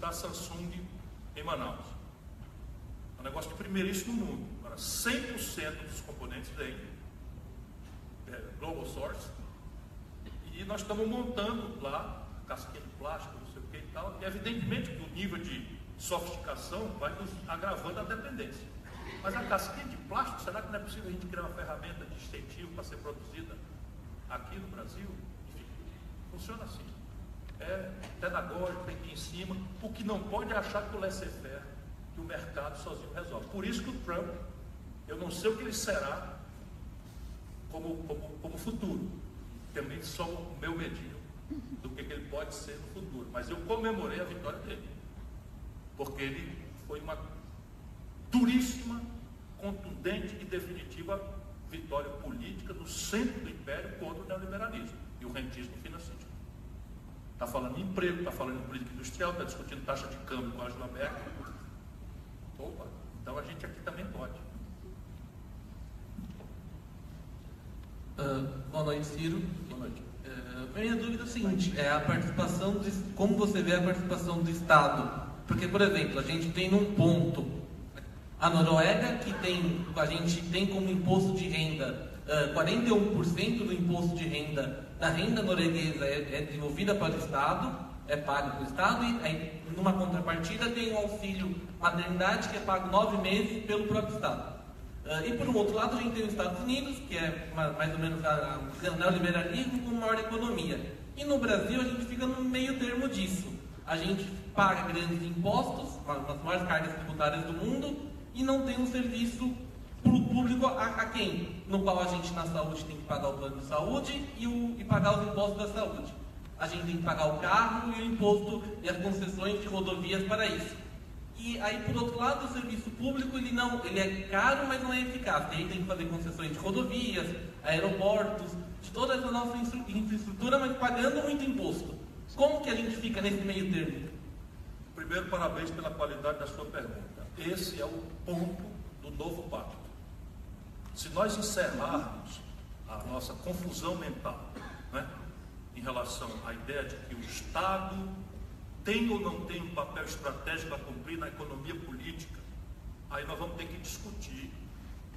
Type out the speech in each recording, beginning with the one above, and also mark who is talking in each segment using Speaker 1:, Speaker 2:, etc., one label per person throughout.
Speaker 1: da Samsung em Manaus. É um negócio de primeiríssimo mundo. Agora, 100% dos componentes vêm Global Source, e nós estamos montando lá casquinha de plástico, não sei o que e tal, e evidentemente que o nível de sofisticação vai nos agravando a dependência. Mas a casquinha de plástico, será que não é possível a gente criar uma ferramenta de incentivo para ser produzida aqui no Brasil? Enfim, funciona assim. É pedagógico, tem que ir em cima. O que não pode é achar que o laissez-faire, que o mercado sozinho resolve. Por isso que o Trump, eu não sei o que ele será como futuro. Também só o meu medinho do que ele pode ser no futuro. Mas eu comemorei a vitória dele, porque ele foi uma duríssima, contundente e definitiva vitória política do centro do império contra o neoliberalismo e o rentismo financeiro. Está falando em emprego, está falando em política industrial, está discutindo taxa de câmbio com a Angela Merkel. Opa, então a gente aqui também pode.
Speaker 2: Boa noite, Ciro.
Speaker 1: Boa noite.
Speaker 2: Minha dúvida é a seguinte, a participação, como você vê a participação do Estado? Porque, por exemplo, a gente tem num ponto a Noruega, a gente tem como imposto de renda 41% do imposto de renda da renda norueguesa é devolvida para o Estado, é pago para o Estado, e aí, numa contrapartida tem o auxílio maternidade que é pago 9 meses pelo próprio Estado. E por um outro lado a gente tem os Estados Unidos, que é mais ou menos o neoliberalismo com maior economia. E no Brasil a gente fica no meio termo disso. A gente paga grandes impostos, uma das maiores cargas tributárias do mundo, e não tem um serviço público a quem? No qual a gente na saúde tem que pagar o plano de saúde e pagar os impostos da saúde. A gente tem que pagar o carro e o imposto e as concessões de rodovias para isso. E aí, por outro lado, o serviço público ele é caro, mas não é eficaz. E aí tem que fazer concessões de rodovias, aeroportos, de toda essa nossa infraestrutura, mas pagando muito imposto. Como que a gente fica nesse meio termo?
Speaker 1: Primeiro, parabéns pela qualidade da sua pergunta. Esse é o ponto do novo pacto. Se nós encerrarmos a nossa confusão mental, né, em relação à ideia de que o Estado tem ou não tem um papel estratégico a cumprir na economia política, aí nós vamos ter que discutir,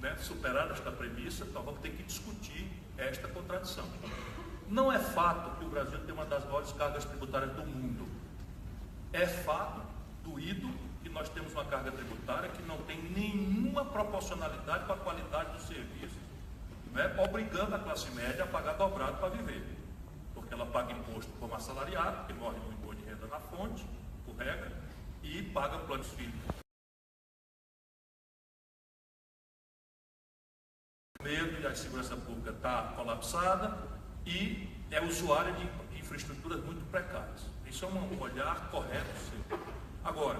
Speaker 1: né, superar esta premissa, nós vamos ter que discutir esta contradição. Não é fato que o Brasil tem uma das maiores cargas tributárias do mundo. É fato, doído, que nós temos uma carga tributária que não tem nenhuma proporcionalidade com a qualidade do serviço, né, obrigando a classe média a pagar dobrado para viver. Porque ela paga imposto como assalariado, que morre no imposto de renda na fonte, por regra, e paga planos filhos. O medo e a segurança pública está colapsada e é usuária de infraestruturas muito precárias. Isso é um olhar correto sempre. Agora,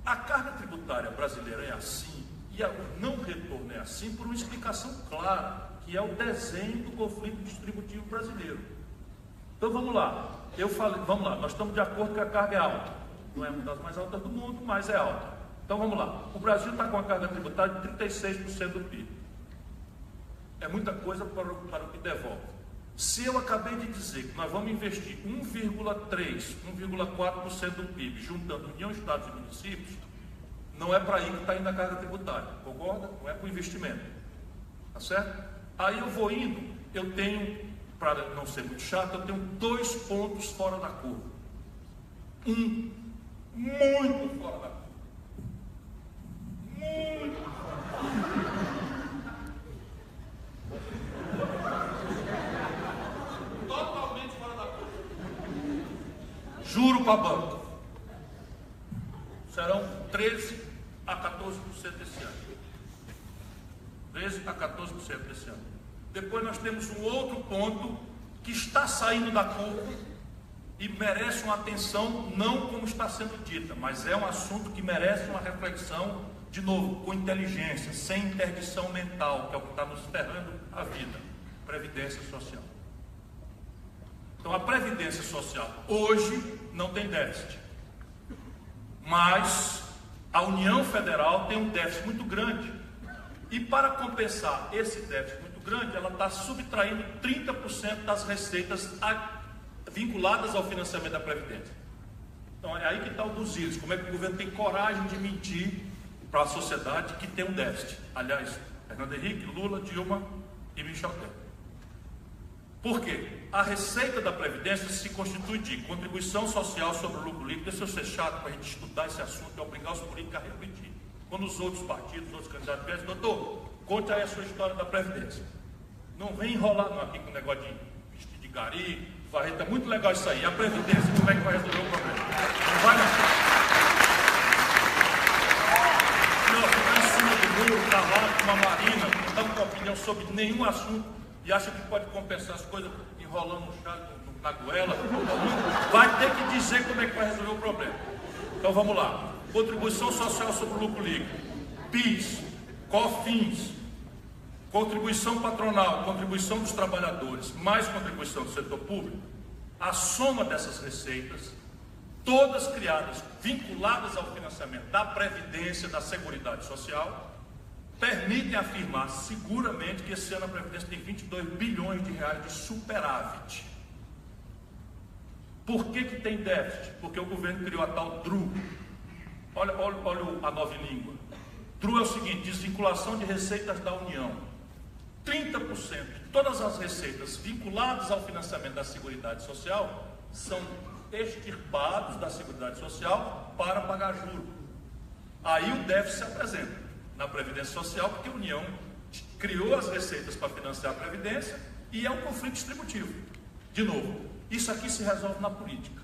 Speaker 1: a carga tributária brasileira é assim e o não retorno é assim por uma explicação clara, que é o desenho do conflito distributivo brasileiro. Então vamos lá, nós estamos de acordo que a carga é alta, não é uma das mais altas do mundo, mas é alta. Então vamos lá, o Brasil está com a carga tributária de 36% do PIB, é muita coisa para o que devolve. Se eu acabei de dizer que nós vamos investir 1,3%, 1,4% do PIB, juntando União, Estados e municípios, não é para aí que está indo a carga tributária, concorda? Não é para o investimento, tá certo? Aí eu vou indo, eu tenho, para não ser muito chato, eu tenho 2 pontos fora da curva. Muito fora da curva. Muito fora da curva. Totalmente fora da curva. Juro para banco. Serão 13 a 14% esse ano. 13 a 14% esse ano. Depois nós temos um outro ponto que está saindo da curva e merece uma atenção, não como está sendo dita, mas é um assunto que merece uma reflexão, de novo, com inteligência, sem interdição mental, que é o que está nos ferrando a vida. Previdência social. Então a Previdência Social hoje não tem déficit, mas a União Federal tem um déficit muito grande, e para compensar esse déficit muito grande, ela está subtraindo 30% das receitas vinculadas ao financiamento da Previdência. Então é aí que está o dos íris. Como é que o governo tem coragem de mentir para a sociedade que tem um déficit? Aliás, Fernando Henrique, Lula, Dilma e Michel Temer. Por quê? A receita da Previdência se constitui de contribuição social sobre o lucro líquido. Deixa eu ser chato para a gente estudar esse assunto e obrigar os políticos a repetir. Quando os outros partidos, os outros candidatos pedem, doutor, conte aí a sua história da Previdência. Não vem enrolar não, aqui com o negócio de vestir de gari, varreta, muito legal isso aí. A Previdência, como é que vai resolver o problema? Não vai não. Não, fica em cima do muro, está lá com uma marina, não dá uma opinião sobre nenhum assunto e acha que pode compensar as coisas enrolando um chá na goela. Vai ter que dizer como é que vai resolver o problema. Então vamos lá. Contribuição social sobre o lucro líquido, PIS, COFINS, contribuição patronal, contribuição dos trabalhadores, mais contribuição do setor público, a soma dessas receitas, todas criadas, vinculadas ao financiamento da Previdência, da Seguridade Social, permitem afirmar seguramente que esse ano a Previdência tem 22 bilhões de reais de superávit. Por que tem déficit? Porque o governo criou a tal DRU. Olha a nova língua. DRU é o seguinte: desvinculação de receitas da União. 30% de todas as receitas vinculadas ao financiamento da Seguridade Social são extirpados da Seguridade Social para pagar juros. Aí o déficit se apresenta na Previdência Social, porque a União criou as receitas para financiar a Previdência e é um conflito distributivo. De novo, isso aqui se resolve na política.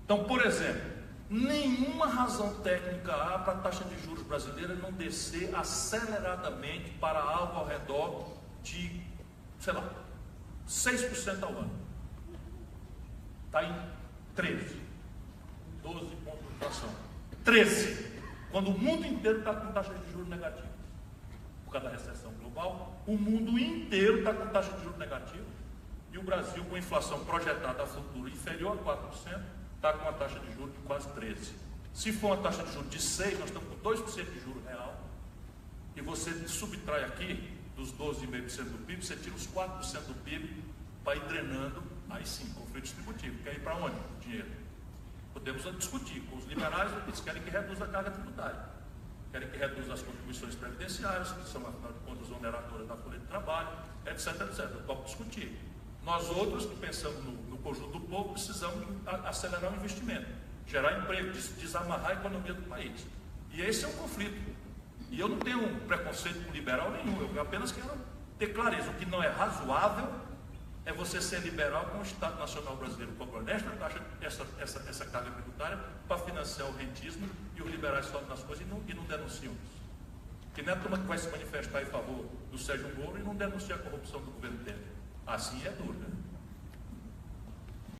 Speaker 1: Então, por exemplo, nenhuma razão técnica há para a taxa de juros brasileira não descer aceleradamente para algo ao redor de, sei lá, 6% ao ano. Está em 13, 12 pontos de inflação. 13, quando o mundo inteiro está com taxa de juros negativa. Por causa da recessão global, o mundo inteiro está com taxa de juros negativa. E o Brasil, com inflação projetada a futuro inferior a 4%, está com uma taxa de juros de quase 13%. Se for uma taxa de juros de 6%, nós estamos com 2% de juros real. E você subtrai aqui, dos 12,5% do PIB, você tira os 4% do PIB para ir drenando, aí sim, conflito distributivo. Quer ir para onde o dinheiro? Podemos discutir. Com os liberais, eles querem que reduza a carga tributária. Querem que reduza as contribuições previdenciárias, que são, afinal de contas, oneradoras da folha de trabalho, etc, etc. Eu topo discutir. Nós outros, que pensamos no conjunto do povo, precisamos acelerar o investimento, gerar emprego, desamarrar a economia do país. E esse é o conflito. E eu não tenho um preconceito com liberal nenhum, eu apenas quero ter clareza. O que não é razoável é você ser liberal com o Estado Nacional Brasileiro cobrando essa carga tributária para financiar o rentismo, e os liberais sobem nas coisas e não denunciam isso. Que não é a turma que vai se manifestar em favor do Sérgio Moro e não denuncia a corrupção do governo dele. Assim é duro, né?